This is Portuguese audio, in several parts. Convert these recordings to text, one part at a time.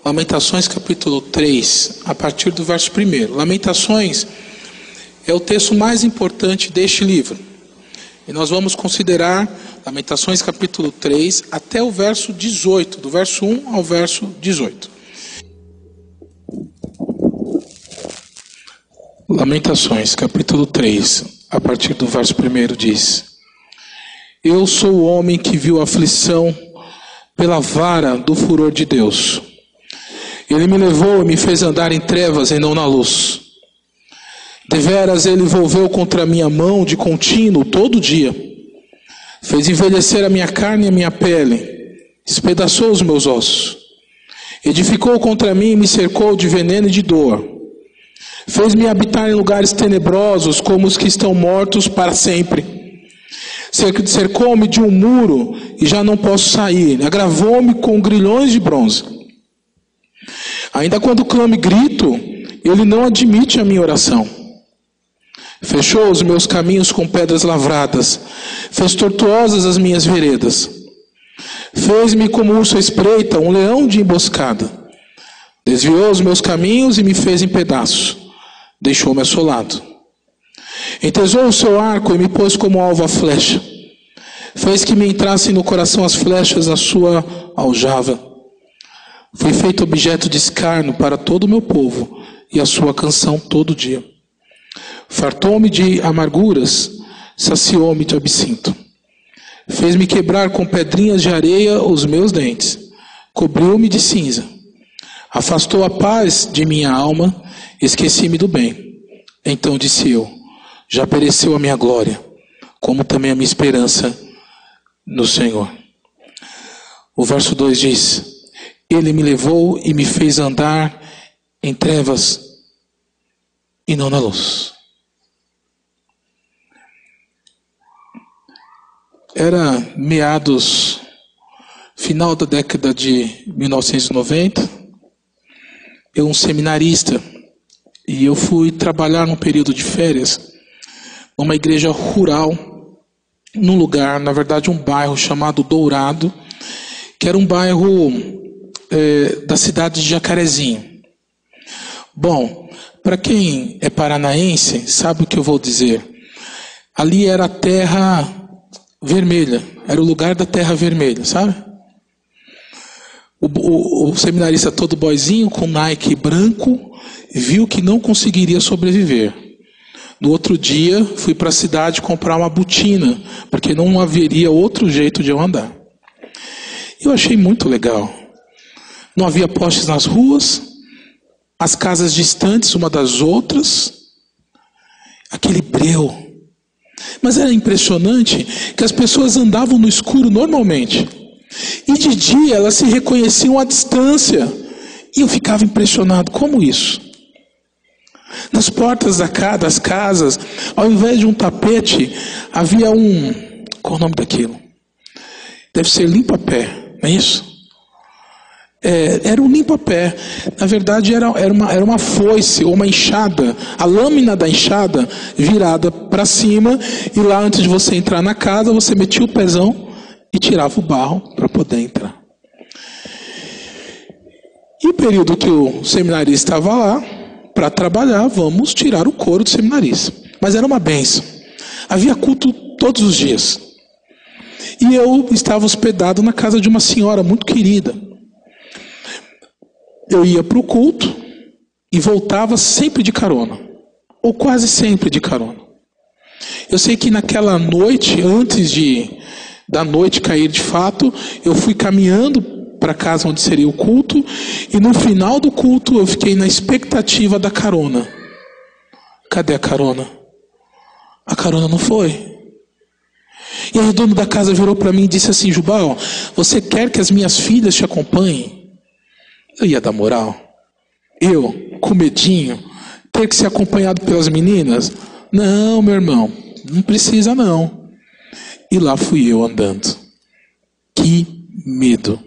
Lamentações capítulo 3, a partir do verso 1. Lamentações é o texto mais importante deste livro. E nós vamos considerar Lamentações capítulo 3 até o verso 18, do verso 1 ao verso 18. Lamentações capítulo 3, a partir do verso 1 diz: Eu sou o homem que viu a aflição pela vara do furor de Deus. Ele me levou e me fez andar em trevas e não na luz. Deveras ele volveu contra a minha mão de contínuo todo dia. Fez envelhecer a minha carne e a minha pele. Despedaçou os meus ossos. Edificou contra mim e me cercou de veneno e de dor. Fez-me habitar em lugares tenebrosos como os que estão mortos para sempre. Cercou-me de um muro e já não posso sair. Agravou-me com grilhões de bronze. Ainda quando clamo e grito, ele não admite a minha oração. Fechou os meus caminhos com pedras lavradas. Fez tortuosas as minhas veredas. Fez-me como urso à espreita, um leão de emboscada. Desviou os meus caminhos e me fez em pedaços. Deixou-me assolado. Entesou o seu arco e me pôs como alvo a flecha. Fez que me entrassem no coração as flechas da sua aljava. Fui feito objeto de escárnio para todo o meu povo, e a sua canção todo dia. Fartou-me de amarguras, saciou-me de absinto. Fez-me quebrar com pedrinhas de areia os meus dentes. Cobriu-me de cinza. Afastou a paz de minha alma, esqueci-me do bem. Então disse eu: já pereceu a minha glória, como também a minha esperança no Senhor. O verso 2 diz: Ele me levou e me fez andar em trevas e não na luz. Era final da década de 1990. Eu, um seminarista, e eu fui trabalhar num período de férias numa igreja rural, num lugar, na verdade um bairro chamado Dourado, que era um bairro da cidade de Jacarezinho. Bom, para quem é paranaense, sabe o que eu vou dizer. Ali era a terra vermelha, era o lugar da terra vermelha, sabe? O seminarista todo boizinho, com Nike branco, viu que não conseguiria sobreviver. No outro dia, fui para a cidade comprar uma botina, porque não haveria outro jeito de eu andar. Eu achei muito legal. Não havia postes nas ruas, as casas distantes uma das outras, aquele breu. Mas era impressionante que as pessoas andavam no escuro normalmente. E de dia elas se reconheciam à distância. E eu ficava impressionado, como isso? Nas portas das casas, ao invés de um tapete, havia qual é o nome daquilo? Deve ser limpa-pé, não é isso? Era um limpa-pé. Na verdade era uma foice ou uma enxada. A lâmina da enxada virada para cima. E lá, antes de você entrar na casa, você metia o pezão e tirava o barro para poder entrar. E o período que o seminarista estava lá para trabalhar, vamos tirar o couro do seminarista. Mas era uma bênção. Havia culto todos os dias. E eu estava hospedado na casa de uma senhora muito querida. Eu ia para o culto e voltava sempre de carona, ou quase sempre de carona. Eu sei que naquela noite, antes da noite cair de fato, eu fui caminhando para a casa onde seria o culto, e no final do culto eu fiquei na expectativa da carona. Cadê a carona? A carona não foi. E aí o dono da casa virou para mim e disse assim: Jubal, você quer que as minhas filhas te acompanhem? Eu ia dar moral. Eu, com medinho, ter que ser acompanhado pelas meninas? Não, meu irmão, não precisa não. E lá fui eu andando. Que medo.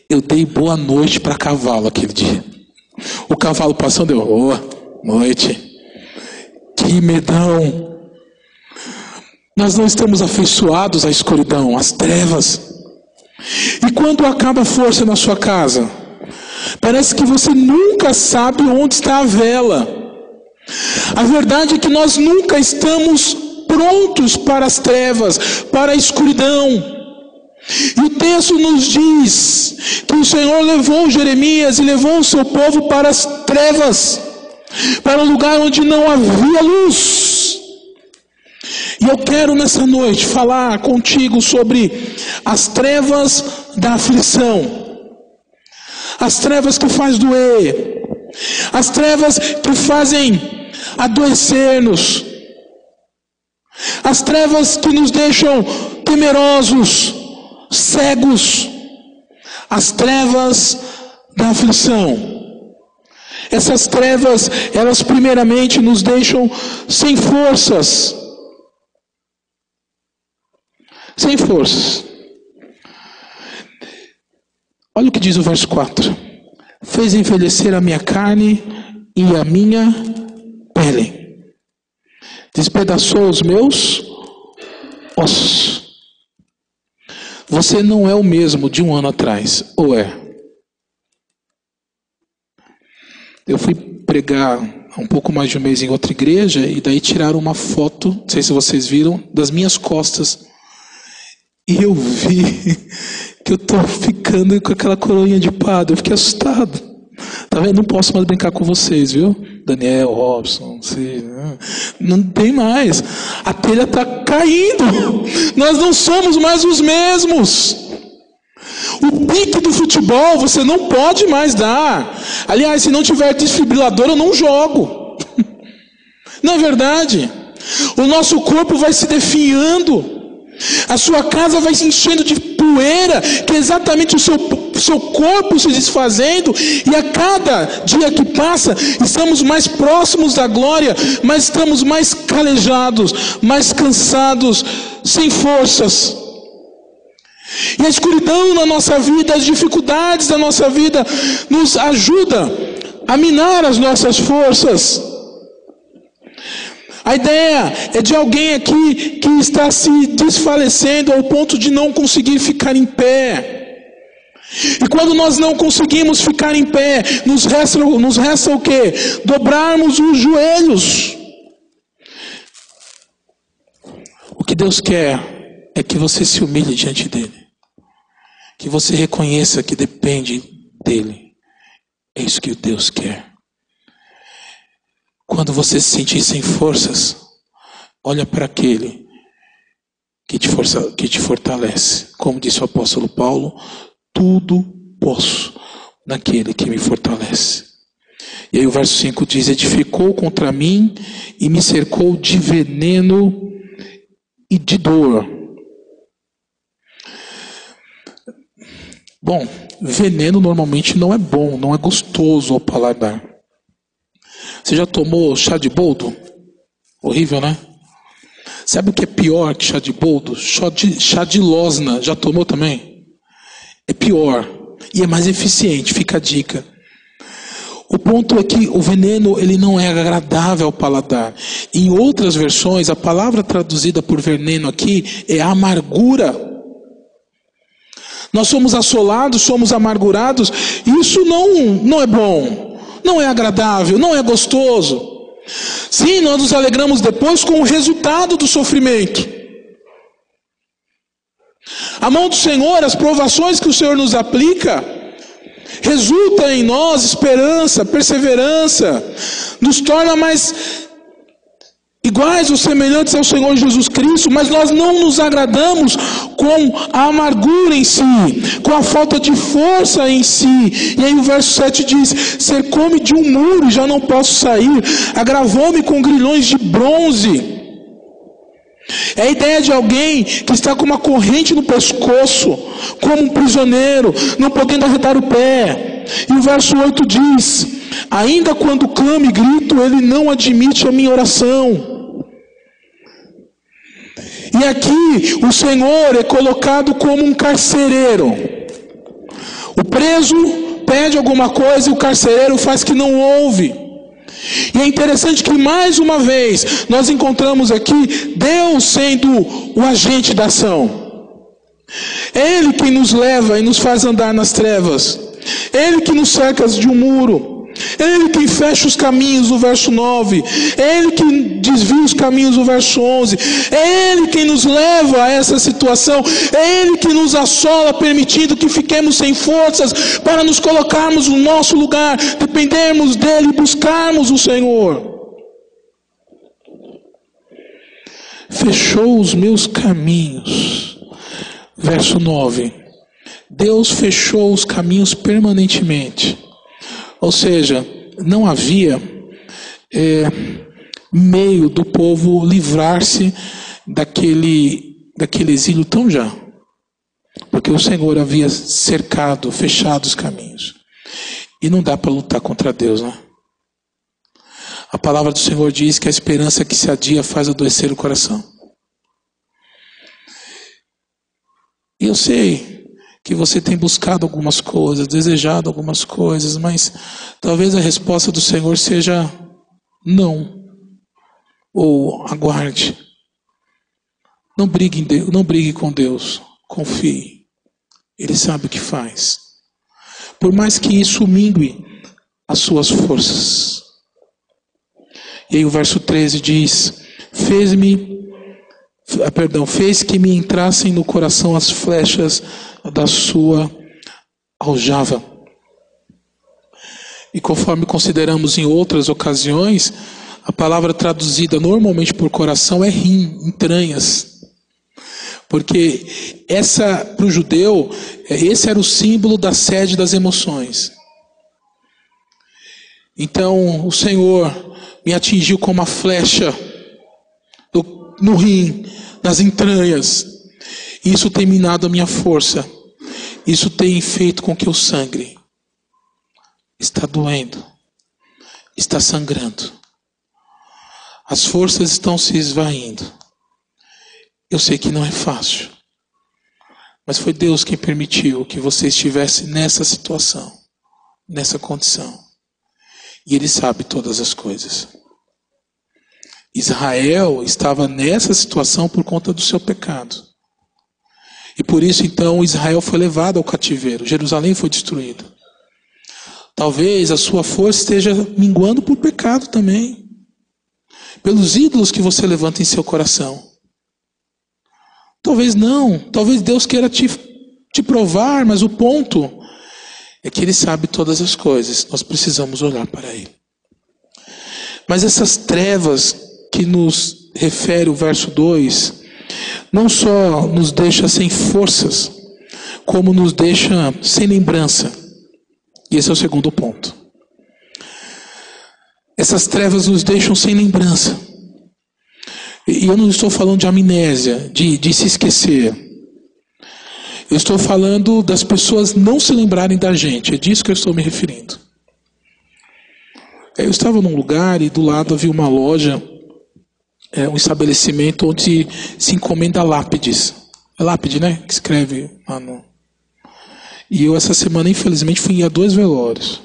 Eu dei boa noite para cavalo aquele dia. O cavalo passando, eu, boa noite. Que medão. Nós não estamos afeiçoados à escuridão, às trevas. E quando acaba a força na sua casa? Parece que você nunca sabe onde está a vela. A verdade é que nós nunca estamos prontos para as trevas, para a escuridão. E o texto nos diz que o Senhor levou Jeremias e levou o seu povo para as trevas, para um lugar onde não havia luz. E eu quero nessa noite falar contigo sobre as trevas da aflição. As trevas que faz doer. As trevas que fazem adoecer-nos. As trevas que nos deixam temerosos, cegos. As trevas da aflição. Essas trevas, elas primeiramente nos deixam sem forças. Sem forças. Olha o que diz o verso 4. Fez envelhecer a minha carne e a minha pele. Despedaçou os meus ossos. Você não é o mesmo de um ano atrás, ou é? Eu fui pregar há um pouco mais de um mês em outra igreja, e daí tiraram uma foto, não sei se vocês viram, das minhas costas. E eu vi que eu estou ficando com aquela coroinha de padre. Eu fiquei assustado. Tá vendo? Não posso mais brincar com vocês, viu? Daniel, Robson, não tem mais. A telha está caindo. Nós não somos mais os mesmos. O pique do futebol você não pode mais dar. Aliás, se não tiver desfibrilador, eu não jogo. Não é verdade? O nosso corpo vai se definhando. A sua casa vai se enchendo de poeira, que é exatamente o seu corpo se desfazendo. E a cada dia que passa, estamos mais próximos da glória, mas estamos mais calejados, mais cansados, sem forças. E a escuridão na nossa vida, as dificuldades da nossa vida, nos ajuda a minar as nossas forças. A ideia é de alguém aqui que está se desfalecendo ao ponto de não conseguir ficar em pé. E quando nós não conseguimos ficar em pé, nos resta o quê? Dobrarmos os joelhos. O que Deus quer é que você se humilhe diante dele. Que você reconheça que depende dele. É isso que Deus quer. Quando você se sentir sem forças, olha para aquele que te fortalece. Como disse o apóstolo Paulo, tudo posso naquele que me fortalece. E aí o verso 5 diz, edificou contra mim e me cercou de veneno e de dor. Bom, veneno normalmente não é bom, não é gostoso ao paladar. Você já tomou chá de boldo? Horrível, né? Sabe o que é pior que chá de boldo? Chá de losna. Já tomou também? É pior. E é mais eficiente, fica a dica. O ponto é que o veneno ele não é agradável ao paladar. Em outras versões, a palavra traduzida por veneno aqui é amargura. Nós somos assolados, somos amargurados. Isso não é bom. Não é agradável, não é gostoso. Sim, nós nos alegramos depois com o resultado do sofrimento. A mão do Senhor, as provações que o Senhor nos aplica, resulta em nós esperança, perseverança, nos torna mais iguais ou semelhantes ao Senhor Jesus Cristo, mas nós não nos agradamos com a amargura em si, com a falta de força em si. E aí o verso 7 diz, cercou-me de um muro e já não posso sair, agravou-me com grilhões de bronze. É a ideia de alguém que está com uma corrente no pescoço, como um prisioneiro, não podendo arredar o pé. E o verso 8 diz, ainda quando clamo e grito, ele não admite a minha oração. E aqui o Senhor é colocado como um carcereiro. O preso pede alguma coisa e o carcereiro faz que não ouve. E é interessante que mais uma vez nós encontramos aqui Deus sendo o agente da ação. É Ele quem nos leva e nos faz andar nas trevas. Ele que nos cerca de um muro. Ele quem fecha os caminhos, o verso 9. Ele que desvia os caminhos, o verso 11. É Ele quem nos leva a essa situação. É Ele que nos assola, permitindo que fiquemos sem forças para nos colocarmos no nosso lugar, dependermos dEle e buscarmos o Senhor. Fechou os meus caminhos. Verso 9. Deus fechou os caminhos permanentemente. Ou seja, não havia meio do povo livrar-se daquele exílio tão já. Porque o Senhor havia cercado, fechado os caminhos. E não dá para lutar contra Deus, né? A palavra do Senhor diz que a esperança que se adia faz adoecer o coração. E eu sei que você tem buscado algumas coisas, desejado algumas coisas, mas talvez a resposta do Senhor seja não. Ou aguarde. Não brigue com Deus. Confie. Ele sabe o que faz. Por mais que isso mingue as suas forças. E aí o verso 13 diz: fez que me entrassem no coração as flechas da sua aljava. E conforme consideramos em outras ocasiões, a palavra traduzida normalmente por coração é rim, entranhas. Porque para o judeu, esse era o símbolo da sede das emoções. Então o Senhor me atingiu com uma flecha no rim, nas entranhas. Isso tem minado a minha força. Isso tem feito com que eu sangre. Está doendo. Está sangrando. As forças estão se esvaindo. Eu sei que não é fácil. Mas foi Deus quem permitiu que você estivesse nessa situação, nessa condição. E Ele sabe todas as coisas. Israel estava nessa situação por conta do seu pecado. E por isso então Israel foi levado ao cativeiro. Jerusalém foi destruída. Talvez a sua força esteja minguando por pecado também. Pelos ídolos que você levanta em seu coração. Talvez não. Talvez Deus queira te provar, mas o ponto é que Ele sabe todas as coisas. Nós precisamos olhar para Ele. Mas essas trevas que nos refere o verso 2, não só nos deixa sem forças, como nos deixa sem lembrança. E esse é o segundo ponto. Essas trevas nos deixam sem lembrança. E eu não estou falando de amnésia, de se esquecer. Eu estou falando das pessoas não se lembrarem da gente. É disso que eu estou me referindo. Eu estava num lugar e do lado havia uma loja, um estabelecimento onde se encomenda lápides. É lápide, né? Que escreve lá no... E eu essa semana, infelizmente, fui a 2 velórios.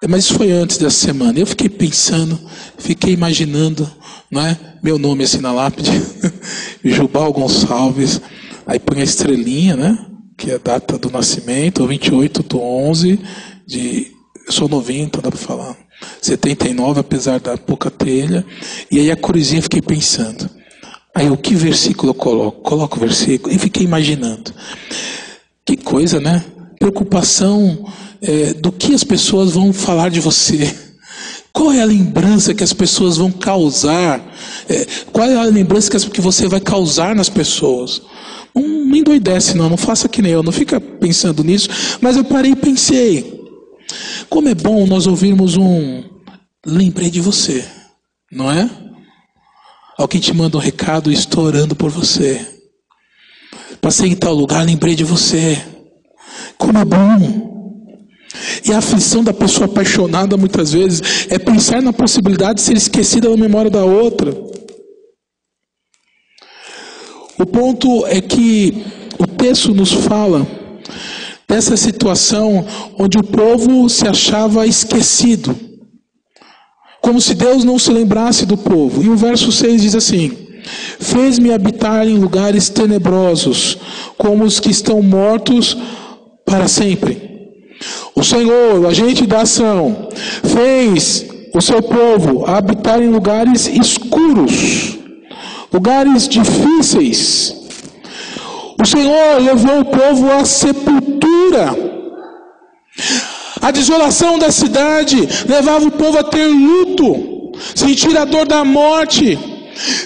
Mas isso foi antes dessa semana. Eu fiquei pensando, fiquei imaginando, não é? Meu nome assim na lápide, Jubal Gonçalves. Aí põe a estrelinha, né? Que é a data do nascimento, 28/11 de... Eu sou novinho, então dá para falar. 79, apesar da pouca telha. E aí a cruzinha, fiquei pensando. Aí que versículo eu coloco? Coloco o versículo. E fiquei imaginando. Que coisa, né? Preocupação do que as pessoas vão falar de você. Qual é a lembrança que as pessoas vão causar? Qual é a lembrança que você vai causar nas pessoas? Não endoidece não faça que nem eu, não fica pensando nisso. Mas eu parei e pensei. Como é bom nós ouvirmos lembrei de você, não é? Alguém te manda um recado, estou orando por você. Passei em tal lugar, lembrei de você. Como é bom. E a aflição da pessoa apaixonada muitas vezes é pensar na possibilidade de ser esquecida da memória da outra. O ponto é que o texto nos fala dessa situação onde o povo se achava esquecido. Como se Deus não se lembrasse do povo. E o verso 6 diz assim: fez-me habitar em lugares tenebrosos, como os que estão mortos para sempre. O Senhor, o agente da ação, fez o seu povo habitar em lugares escuros, lugares difíceis. O Senhor levou o povo à sepultura. A desolação da cidade levava o povo a ter luto, sentir a dor da morte.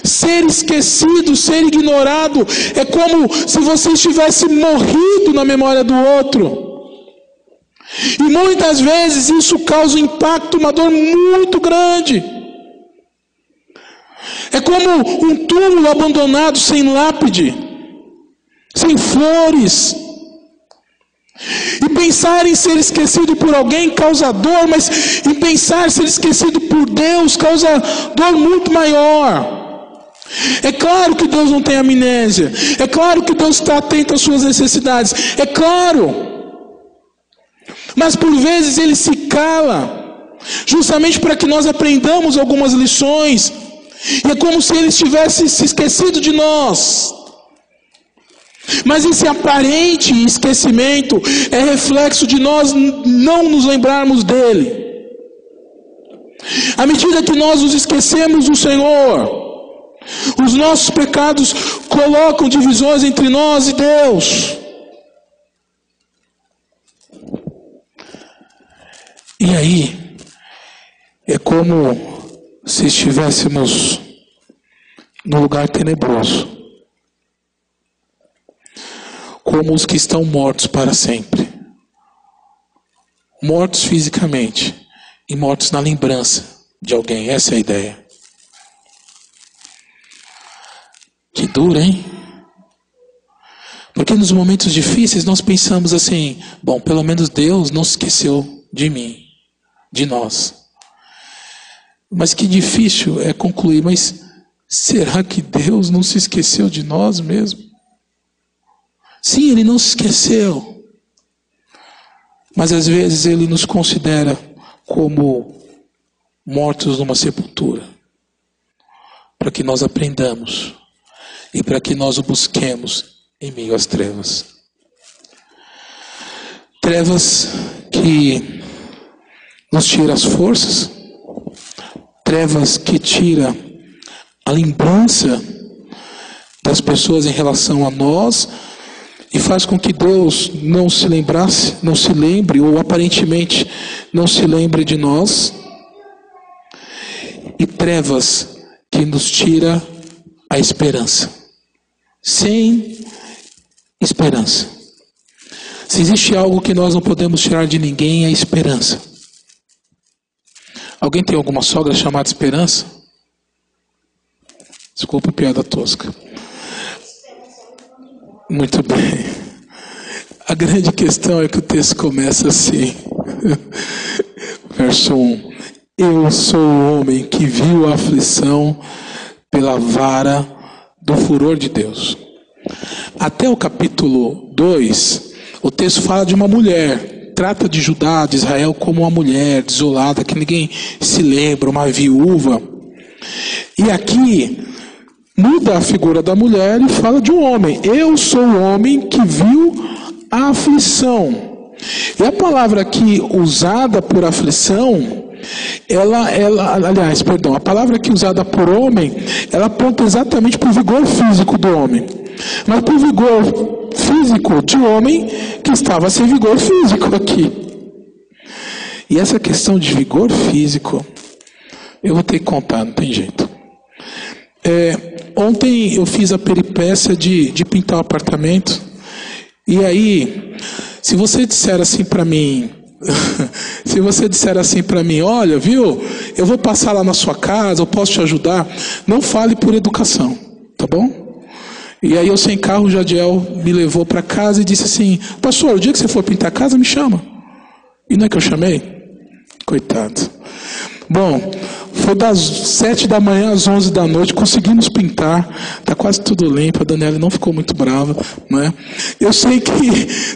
Ser esquecido, ser ignorado, é como se você tivesse morrido na memória do outro. E muitas vezes isso causa um impacto, uma dor muito grande. É como um túmulo abandonado sem lápide, sem flores. E pensar em ser esquecido por alguém causa dor, mas em pensar em ser esquecido por Deus causa dor muito maior. É claro que Deus não tem amnésia. É claro que Deus está atento às suas necessidades. É claro. Mas por vezes Ele se cala, justamente para que nós aprendamos algumas lições. E é como se Ele tivesse se esquecido de nós. Mas esse aparente esquecimento é reflexo de nós não nos lembrarmos dEle. À medida que nós nos esquecemos do Senhor, os nossos pecados colocam divisões entre nós e Deus. E aí, é como se estivéssemos num lugar tenebroso, como os que estão mortos para sempre, mortos fisicamente e mortos na lembrança de alguém. Essa é a ideia. Que duro, hein? Porque nos momentos difíceis nós pensamos assim: bom, pelo menos Deus não se esqueceu de mim, de nós. Mas que difícil é concluir, mas será que Deus não se esqueceu de nós mesmo? Sim, Ele não se esqueceu. Mas às vezes Ele nos considera como mortos numa sepultura, para que nós aprendamos e para que nós o busquemos em meio às trevas. Trevas que nos tira as forças, trevas que tira a lembrança das pessoas em relação a nós e faz com que Deus não se lembre, ou aparentemente não se lembre de nós. E trevas que nos tira a esperança. Sem esperança. Se existe algo que nós não podemos tirar de ninguém, é a esperança. Alguém tem alguma sogra chamada Esperança? Desculpa a piada tosca. Muito bem. A grande questão é que o texto começa assim. Verso 1. Eu sou o homem que viu a aflição pela vara do furor de Deus. Até o capítulo 2, o texto fala de uma mulher. Trata de Judá, de Israel, como uma mulher desolada, que ninguém se lembra, uma viúva. E aqui muda a figura da mulher e fala de um homem. Eu sou o homem que viu a aflição. E a palavra aqui usada por aflição, a palavra aqui usada por homem, ela aponta exatamente para o vigor físico do homem. Mas para o vigor físico de homem que estava sem vigor físico aqui. E essa questão de vigor físico, eu vou ter que contar, não tem jeito. Ontem eu fiz a peripécia de pintar o apartamento. E aí, se você disser assim para mim, olha, viu, eu vou passar lá na sua casa, eu posso te ajudar, não fale por educação, tá bom? E aí eu sem carro, o Jadiel me levou para casa e disse assim: pastor, o dia que você for pintar a casa, me chama. E não é que eu chamei? Coitado. Bom, foi das 7 da manhã às 11 da noite, conseguimos pintar, está quase tudo limpo, a Daniela não ficou muito brava, não é? Eu sei que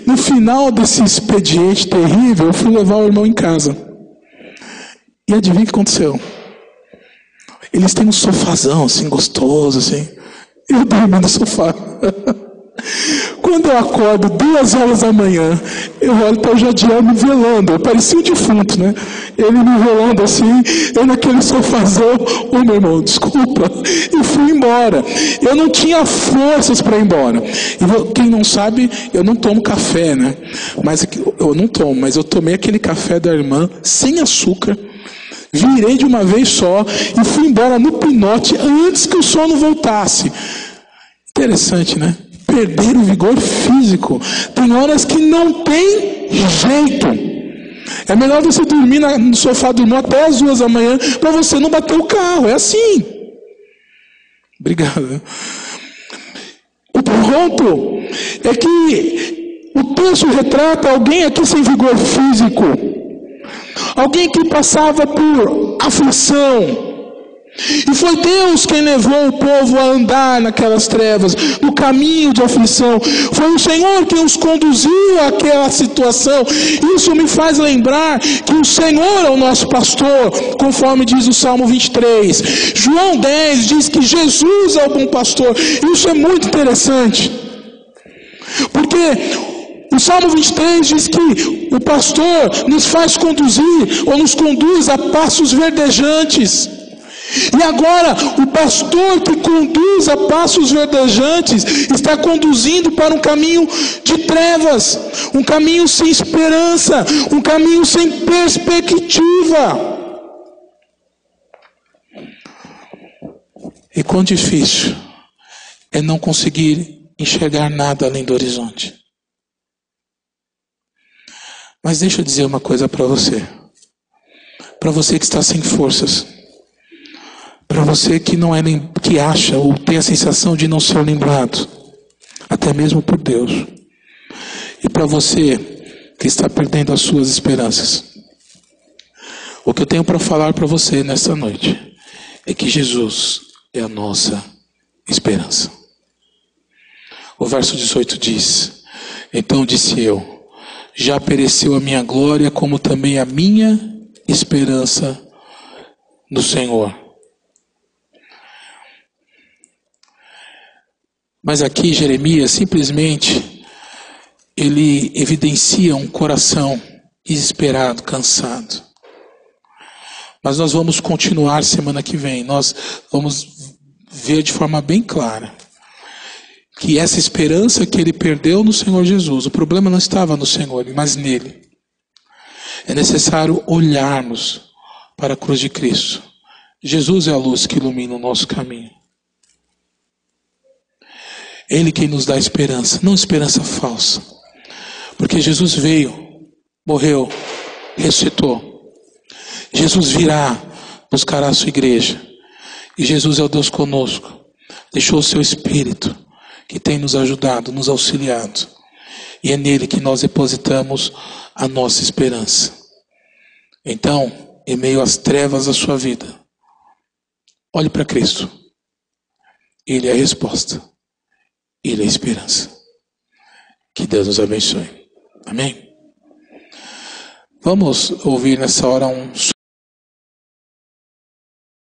no final desse expediente terrível, eu fui levar o irmão em casa. E adivinha o que aconteceu? Eles têm um sofazão assim, gostoso, assim. Eu dormi no sofá. Quando eu acordo 2 horas da manhã, eu olho para o Jadiel me velando. Eu parecia um defunto, né? Ele me velando assim, eu naquele sofazão. Ô meu irmão, desculpa. E fui embora. Eu não tinha forças para ir embora. E quem não sabe, eu não tomo café, né? Mas eu não tomo, mas eu tomei aquele café da irmã sem açúcar. Virei de uma vez só e fui embora no pinote antes que o sono voltasse. Interessante, né? Perder o vigor físico. Tem horas que não tem jeito. É melhor você dormir no sofá do irmão até as 2 da manhã para você não bater o carro. É assim. Obrigado. O ponto é que o texto retrata alguém aqui sem vigor físico. Alguém que passava por aflição. E foi Deus quem levou o povo a andar naquelas trevas, no caminho de aflição. Foi o Senhor quem os conduziu àquela situação. Isso me faz lembrar que o Senhor é o nosso pastor, conforme diz o Salmo 23. João 10 diz que Jesus é o bom pastor. Isso é muito interessante. Porque o Salmo 23 diz que o pastor nos faz conduzir, ou nos conduz a passos verdejantes. E agora, o pastor que conduz a passos verdejantes está conduzindo para um caminho de trevas, um caminho sem esperança, um caminho sem perspectiva. E quão difícil é não conseguir enxergar nada além do horizonte. Mas deixa eu dizer uma coisa para você que está sem forças. Para você que não é, que acha ou tem a sensação de não ser lembrado, até mesmo por Deus. E para você que está perdendo as suas esperanças. O que eu tenho para falar para você nesta noite é que Jesus é a nossa esperança. O verso 18 diz: então disse eu, já pereceu a minha glória, como também a minha esperança no Senhor. Mas aqui Jeremias simplesmente ele evidencia um coração desesperado, cansado. Mas nós vamos continuar semana que vem. Nós vamos ver de forma bem clara que essa esperança que ele perdeu no Senhor Jesus, o problema não estava no Senhor, mas nele. É necessário olharmos para a cruz de Cristo. Jesus é a luz que ilumina o nosso caminho. Ele quem nos dá esperança, não esperança falsa. Porque Jesus veio, morreu, ressuscitou. Jesus virá, buscará a sua igreja. E Jesus é o Deus conosco. Deixou o seu Espírito, que tem nos ajudado, nos auxiliado. E é nele que nós depositamos a nossa esperança. Então, em meio às trevas da sua vida, olhe para Cristo. Ele é a resposta. Ele é a esperança. Que Deus nos abençoe. Amém? Vamos ouvir nessa hora um